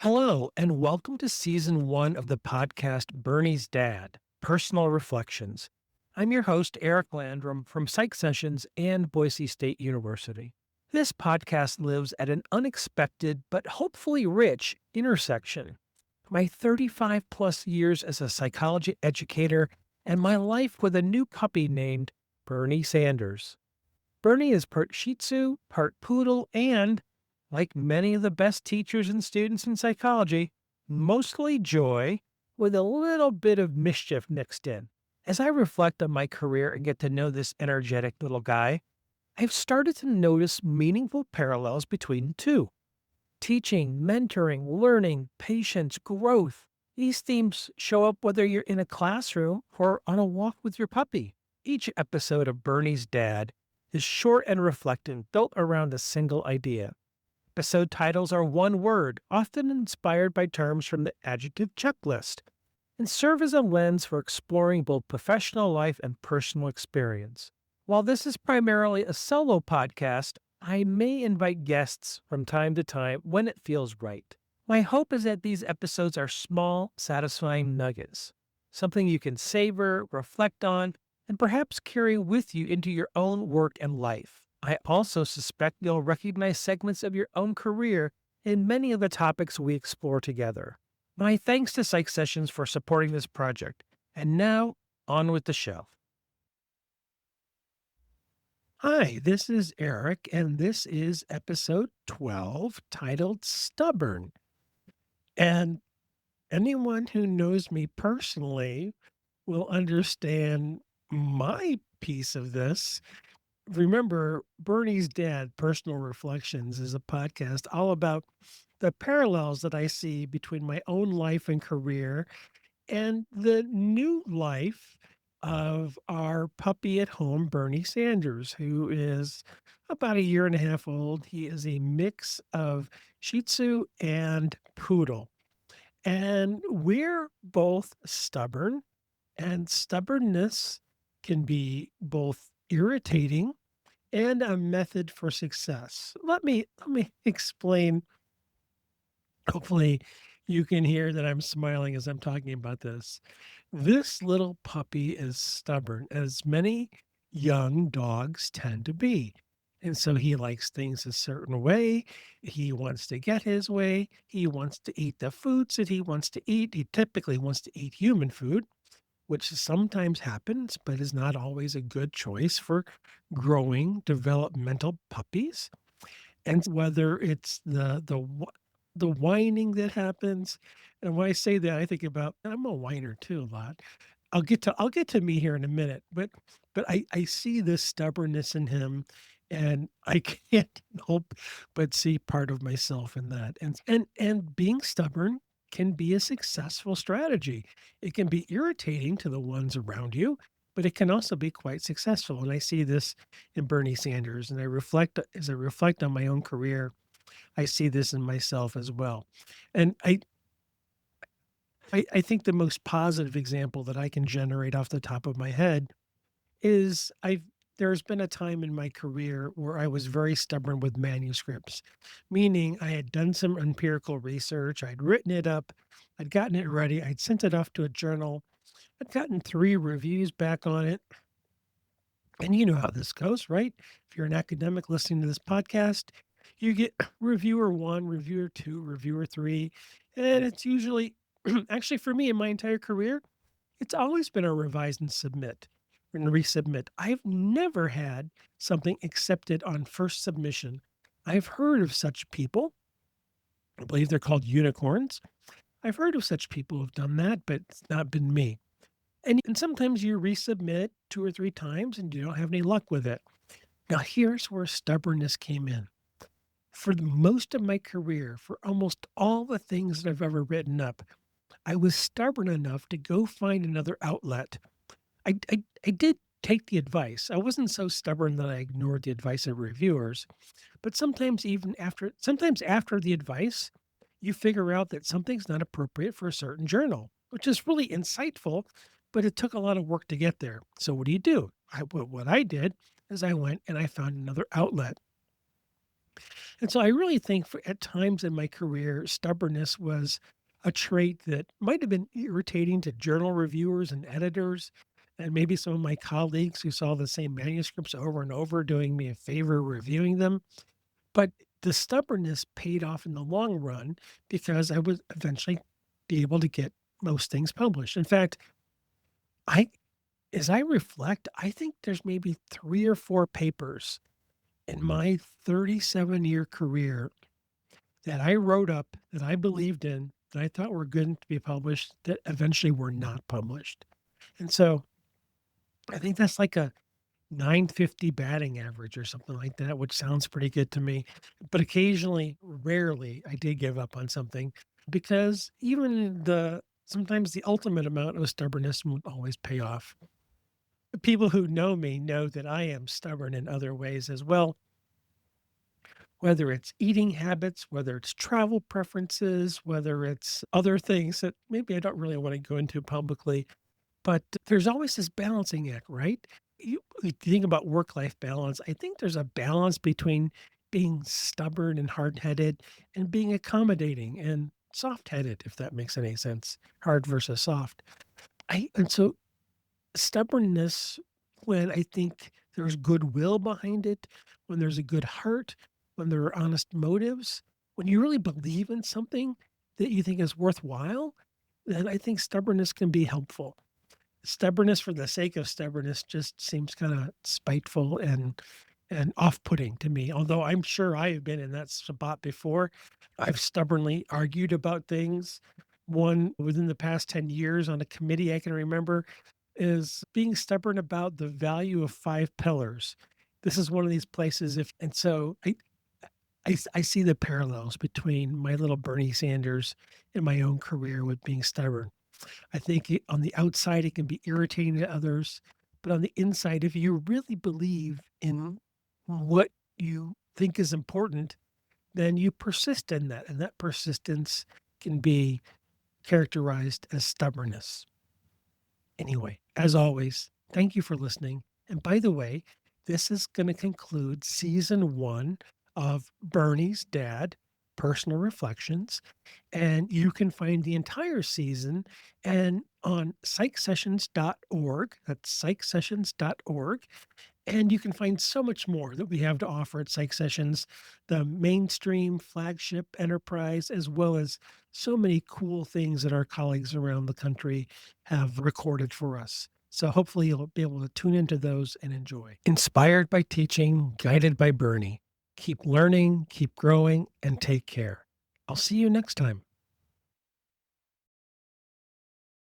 Hello, and welcome to season one of the podcast Bernie's Dad Personal Reflections. I'm your host, Eric Landrum from Psych Sessions and Boise State University. This podcast lives at an unexpected but hopefully rich intersection. My 35 plus years as a psychology educator and my life with a new puppy named Bernie Sanders. Bernie is part Shih Tzu, part poodle, and, like many of the best teachers and students in psychology, mostly joy with a little bit of mischief mixed in. As I reflect on my career and get to know this energetic little guy, I've started to notice meaningful parallels between the two. Teaching, mentoring, learning, patience, growth. These themes show up whether you're in a classroom or on a walk with your puppy. Each episode of Bernie's Dad is short and reflective, built around a single idea. Episode titles are one word, often inspired by terms from the adjective checklist, and serve as a lens for exploring both professional life and personal experience. While this is primarily a solo podcast, I may invite guests from time to time when it feels right. My hope is that these episodes are small, satisfying nuggets, something you can savor, reflect on, and perhaps carry with you into your own work and life. I also suspect you'll recognize segments of your own career in many of the topics we explore together. My thanks to Psych Sessions for supporting this project. And now, on with the show. Hi, this is Eric, and this is episode 12 titled Stubborn. And anyone who knows me personally will understand my piece of this. Remember, Bernie's Dad, Personal Reflections, is a podcast all about the parallels that I see between my own life and career and the new life of our puppy at home, Bernie Sanders, who is about a year and a half old. He is a mix of Shih Tzu and Poodle. And we're both stubborn, and stubbornness can be both irritating and a method for success. Let me explain. Hopefully, you can hear that I'm smiling as I'm talking about this. This little puppy is stubborn, as many young dogs tend to be. And so he likes things a certain way. He wants to get his way. He wants to eat the foods that he wants to eat. He typically wants to eat human food, which sometimes happens, but is not always a good choice for growing developmental puppies. And whether it's the whining that happens, and when I say that, I think about I'm a whiner too a lot. I'll get to me here in a minute, but I see this stubbornness in him, and I can't help but see part of myself in that. And being stubborn can be a successful strategy. It can be irritating to the ones around you, but it can also be quite successful. And I see this in Bernie Sanders, and I reflect on my own career, I see this in myself as well. And I think the most positive example that I can generate off the top of my head is there's been a time in my career where I was very stubborn with manuscripts, meaning I had done some empirical research, I'd written it up, I'd gotten it ready, I'd sent it off to a journal, I'd gotten 3 reviews back on it. And you know how this goes, right? If you're an academic listening to this podcast, you get reviewer 1, reviewer 2, reviewer 3, and it's usually actually for me in my entire career, it's always been a revise and submit and resubmit. I've never had something accepted on first submission. I've heard of such people. I believe they're called unicorns. I've heard of such people who've done that, but it's not been me. And sometimes you resubmit 2 or 3 times and you don't have any luck with it. Now, here's where stubbornness came in. For the most of my career, for almost all the things that I've ever written up, I was stubborn enough to go find another outlet. I did take the advice. I wasn't so stubborn that I ignored the advice of reviewers, but sometimes after the advice, you figure out that something's not appropriate for a certain journal, which is really insightful, but it took a lot of work to get there. So what do? What I did is I went and I found another outlet. And so I really think at times in my career, stubbornness was a trait that might have been irritating to journal reviewers and editors, and maybe some of my colleagues who saw the same manuscripts over and over, doing me a favor reviewing them. But the stubbornness paid off in the long run because I would eventually be able to get most things published. In fact, I as I reflect, I think there's maybe 3 or 4 papers in my 37-year career that I wrote up, that I believed in, that I thought were good to be published, that eventually were not published. And so I think that's like a 950 batting average or something like that, which sounds pretty good to me. But occasionally, rarely, I did give up on something because even sometimes the ultimate amount of stubbornness won't always pay off. People who know me know that I am stubborn in other ways as well, whether it's eating habits, whether it's travel preferences, whether it's other things that maybe I don't really want to go into publicly. But there's always this balancing act, right? You think about work-life balance, I think there's a balance between being stubborn and hard-headed and being accommodating and soft-headed, if that makes any sense, hard versus soft. I and so stubbornness, when I think there's goodwill behind it, when there's a good heart, when there are honest motives, when you really believe in something that you think is worthwhile, then I think stubbornness can be helpful. Stubbornness for the sake of stubbornness just seems kinda spiteful and off-putting to me, although I'm sure I have been in that spot before. I've stubbornly argued about things. One within the past 10 years on a committee I can remember is being stubborn about the value of 5 pillars. This is one of these places if and so I see the parallels between my little Bernie Sanders and my own career with being stubborn. I think on the outside, it can be irritating to others, but on the inside, if you really believe in what you think is important, then you persist in that. And that persistence can be characterized as stubbornness. Anyway, as always, thank you for listening. And by the way, this is going to conclude season 1 of Bernie's Dad Personal Reflections. And you can find the entire season and on psychsessions.org. That's psychsessions.org. And you can find so much more that we have to offer at Psych Sessions, the mainstream flagship enterprise, as well as so many cool things that our colleagues around the country have recorded for us. So hopefully you'll be able to tune into those and enjoy. Inspired by teaching, guided by Bernie. Keep learning, keep growing, and take care. I'll see you next time.